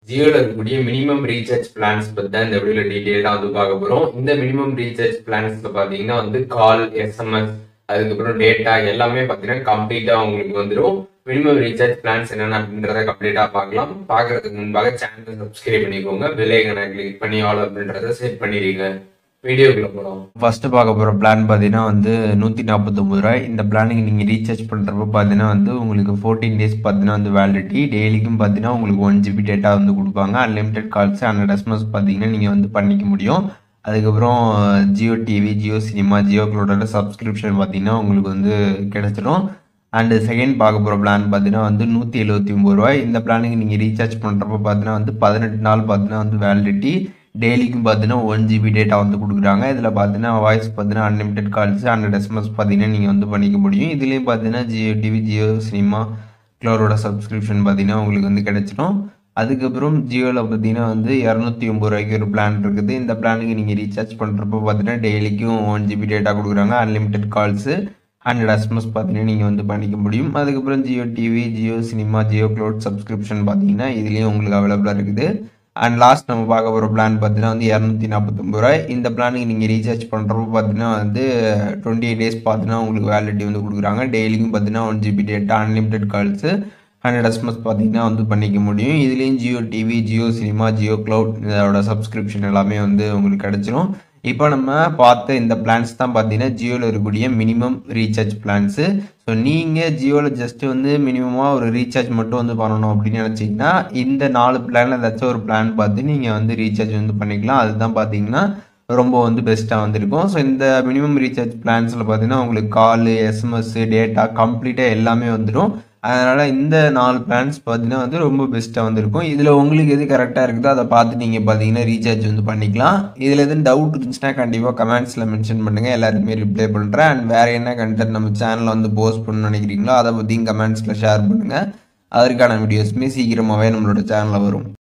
ஜியோல இருக்கக்கூடிய minimum recharge plans பத்தி தான் இந்த வீடியோல டீடைலா வந்து பார்க்க போறோம். இந்த மினிமம் ரீசார்ஜ் பிளான்ஸ்ல பாத்தீங்கன்னா வந்து கால், எஸ்எம்எஸ், அதுக்கப்புறம் டேட்டா எல்லாமே பாத்தீங்கன்னா கம்ப்ளீட்டா உங்களுக்கு வந்துடும். மினிமம் ரீசார்ஜ் பிளான்ஸ் என்னென்ன அப்படின்றத கம்ப்ளீட்டா பார்க்கலாம். பார்க்கறதுக்கு முன்பாக சேனலை சப்ஸ்கிரைப் பண்ணிக்கோங்க, பெல் ஐகானை கிளிக் பண்ணி ஆல் அப்படின்றத செட் பண்ணிடுங்க. வீடியோக்குள்ள போகலாம். ஃபர்ஸ்ட் பார்க்க போகிற பிளான் பார்த்தீங்கன்னா வந்து 149 ரூபாய். இந்த பிளானுக்கு நீங்கள் ரீசார்ஜ் பண்ணுறப்ப பார்த்தீங்கன்னா வந்து உங்களுக்கு 14 டேஸ் பார்த்தீங்கன்னா வந்து வேலிடிட்டி. டெய்லிக்கும் பார்த்தீங்கன்னா உங்களுக்கு 1 GB டேட்டா வந்து கொடுப்பாங்க. அன்லிமிடெட் கால்ஸ், 100 SMS பார்த்தீங்கன்னா நீங்கள் வந்து பண்ணிக்க முடியும். அதுக்கப்புறம் ஜியோ டிவி, ஜியோ சினிமா, ஜியோ க்ளோடோட சப்ஸ்கிரிப்ஷன் பார்த்தீங்கன்னா உங்களுக்கு வந்து கிடைச்சிடும். அண்டு செகண்ட் பார்க்க போகிற பிளான் பார்த்தீங்கன்னா வந்து 179 ரூபாய். இந்த பிளானுக்கு நீங்கள் ரீசார்ஜ் பண்ணுறப்ப பார்த்தீங்கன்னா வந்து 18 நாள் பார்த்தீங்கன்னா வந்து வேலிடிட்டி. டெய்லிக்கும் பார்த்தீங்கன்னா 1 GB டேட்டா வந்து கொடுக்குறாங்க. இதில் பார்த்தீங்கன்னா வாய்ஸ் பார்த்தீங்கன்னா அன்லிமிடெட் கால்ஸ், 100 SMS பார்த்தீங்கன்னா நீங்கள் வந்து பண்ணிக்க முடியும். இதுலேயும் பார்த்தீங்கன்னா ஜியோ டிவி, ஜியோ சினிமா, க்ளோரோட சப்ஸ்கிரிப்ஷன் பார்த்தீங்கன்னா உங்களுக்கு வந்து கிடைச்சிடும். அதுக்கப்புறம் ஜியோவில் பார்த்தீங்கன்னா வந்து 209 ரூபாய்க்கு ஒரு பிளான் இருக்குது. இந்த பிளானுக்கு நீங்கள் ரீசார்ஜ் பண்ணுறப்போ பார்த்தீங்கன்னா டெய்லிக்கும் 1 GB டேட்டா கொடுக்குறாங்க. அன்லிமிடெட் கால்ஸு, 100 SMS பார்த்தீங்கன்னா நீங்கள் வந்து பண்ணிக்க முடியும். அதுக்கப்புறம் Jio TV, Jio cinema, Jio cloud subscription பார்த்தீங்கன்னா இதுலேயும் உங்களுக்கு அவைலபிளாக இருக்குது. அண்ட் லாஸ்ட் நம்ம பார்க்க போகிற பிளான் பார்த்தீங்கன்னா வந்து 249 ரூபாய். இந்த பிளானுக்கு நீங்கள் ரீசார்ஜ் பண்ணுறப்போ பார்த்தீங்கன்னா வந்து 28 டேஸ் பார்த்தீங்கன்னா உங்களுக்கு வேலிடிட்டி வந்து கொடுக்குறாங்க. டெய்லிக்கும் பார்த்தீங்கன்னா 1 GB data, unlimited calls, 100 SMS பார்த்தீங்கன்னா வந்து பண்ணிக்க முடியும். இதுலேயும் Jio TV, Jio cinema, Jio cloud இதோட சப்ஸ்கிரிப்ஷன் எல்லாமே வந்து உங்களுக்கு கிடச்சிரும். இப்போ நம்ம பார்த்த இந்த பிளான்ஸ் தான் பார்த்தீங்கன்னா ஜியோவில் இருக்கக்கூடிய மினிமம் ரீசார்ஜ் பிளான்ஸு. ஸோ நீங்கள் ஜியோவில் ஜஸ்ட்டு வந்து மினிமமாக ஒரு ரீசார்ஜ் மட்டும் வந்து பண்ணணும் அப்படின்னு நினச்சிங்கன்னா இந்த 4 பிளானில் ஏதாச்சும் ஒரு பிளான் பார்த்து நீங்கள் வந்து ரீசார்ஜ் வந்து பண்ணிக்கலாம். அதுதான் பார்த்தீங்கன்னா ரொம்ப வந்து பெஸ்ட்டாக வந்துருக்கும். ஸோ இந்த மினிமம் ரீசார்ஜ் பிளான்ஸில் பார்த்தீங்கன்னா உங்களுக்கு கால், எஸ்எம்எஸ், டேட்டா கம்ப்ளீட்டாக எல்லாமே வந்துடும். அதனால் இந்த 4 பிளான்ஸ் பார்த்தீங்கன்னா வந்து ரொம்ப பெஸ்ட்டாக வந்திருக்கும். இதில் உங்களுக்கு எது கரெக்டாக இருக்குதோ அதை பார்த்து நீங்கள் பார்த்தீங்கன்னா ரீசார்ஜ் வந்து பண்ணிக்கலாம். இதில் எதுவும் டவுட் இருந்துச்சுன்னா கண்டிப்பாக கமெண்ட்ஸில் மென்ஷன் பண்ணுங்கள், எல்லாருக்குமே ரிப்ளை பண்ணுறேன். அண்ட் வேறு என்ன கண்டென்ட் நம்ம சேனலில் வந்து போஸ்ட் பண்ணணும்னு நினைக்கிறீங்களோ அதை பற்றியும் கமெண்ட்ஸில் ஷேர் பண்ணுங்கள். அதற்கான வீடியோஸுமே சீக்கிரமாகவே நம்மளோட சேனலில் வரும்.